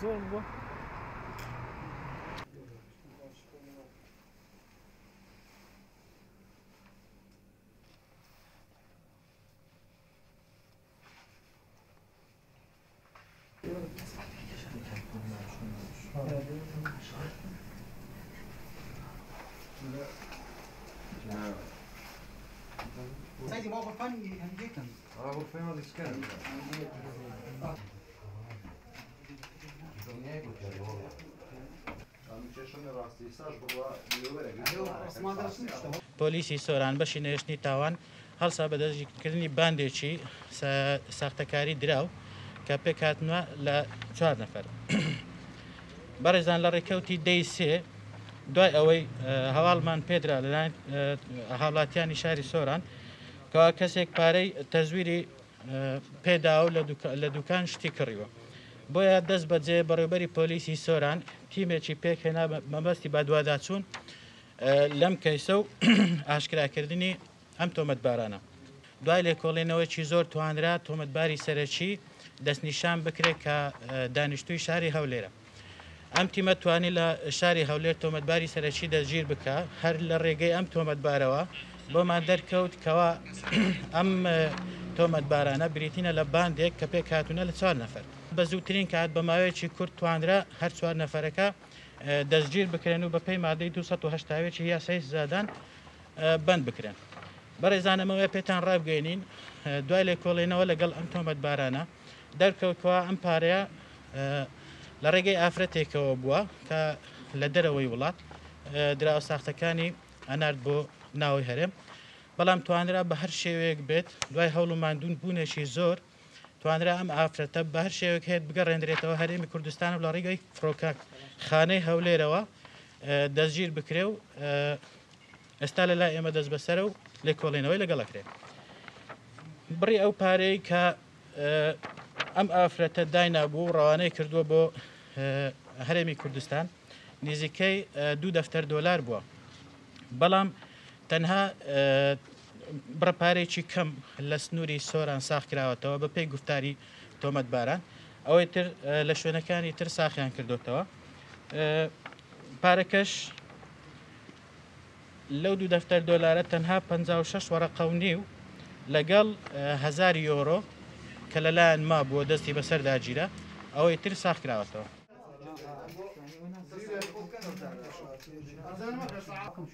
زۆر بووە سيدي ما غرفاني هنديكم غرفين هذا سكان پۆلیسی سۆران بەشی نوێشتنی تاوان هەڵسا بەدەستگیرکردنی باندێکی ساختەکاری دراو کە پێک هاتنوە لە 4 نەفەر بەڕێزان لە ڕێکەوتی دەی سێ دوای ئەوەی هەواڵمان پێدرا لەلایەن هاوڵاتیانی شاری سۆران کەوا کەسێک پارەی تەزویری پێدا و لە دوکان شتی کڕیوە بۆیە دەست بەجێ بەڕێوەبەری پۆلیسی سۆران تیمێکی پێکهێنا مەبەستی بە دوواداچوون لەم کەیسە و ئاشکراکردنی ئەم تۆمەتبارانە دوای لێکۆڵێنەوەیکی زۆر توانرا تۆمەتباری سەرەکی دەستنیشان بکرێت کە دانیشتووی شاری هەولێرە ئەم تیمە توانی لە شاری هەولێر تۆمەتباری سەرەکی دەستگیر بکە هەر لە ڕێگەی ئەم تۆمەتبارەوە بۆمان دەرکەوت کەوا ئەم تۆمەتبارانە بریتینە لە باندێک کە پێک هاتوونە لە 4 نەفەر بە زووترین کات بە ماوەیەکی کورت توانرا هەر 4 نەفەرەکە دەستگیر بکرێن و بەپێی مادەی 280 یاسای سزادان بند بکرێن بەڕێزانەمەوەی پێتان ڕابگەینین دوای لێکۆڵێنەوە لەگەڵ ئەم تۆمەتبارانە دەرکەوتەوە ئەم پارەیە لە ڕێگەی ئافرەتێکەوە بووە کە لە دەرەوەی وڵات دراوە ساختەکانی ئەنارد بۆ ناوەی هەرێم بەڵام توانرا بە هەر شێوەیەک بێت دوای هەوڵ و ماندوون بوونێکی زۆر توانرا ئەم ئافرەتە بە هەر شێوەیەک هەیە بگەڕێنرێتەوە هەرێمی کوردستان و لە ڕێگەی فڕۆکاک خانەی هەولێرەوە دەستگیر بکرێ و ئێستا لەلای ئێمە دەست بەسەرە و لێکۆڵێنەوەی لەگەڵەکرێت بڕی ئەو پارەی کە ئەم ئافرەتە داینابوو ڕەوانەی کردووە بۆ هەرێمی کوردستان نزیکەی 2 دەفتەر دۆلار بووە بەڵام تەنها بڕەپارێکی کەم لە سنووری سۆران ساخ کراوەتەوە بە پێی گفتاری تۆمەتباران ئەوەی تر لە شوێنەکانی تر ساخیان کردوتەوە پارەکەش لەو 2 دەفتەر دۆلارە تەنها 56 وەرەقە و نیو لەگەڵ 1000 یۆرۆ کە لەلایەن ما بووە دەستی بەسەر داگیرە ئەوەی تر ساخ کراوەتەوە السلام عليكم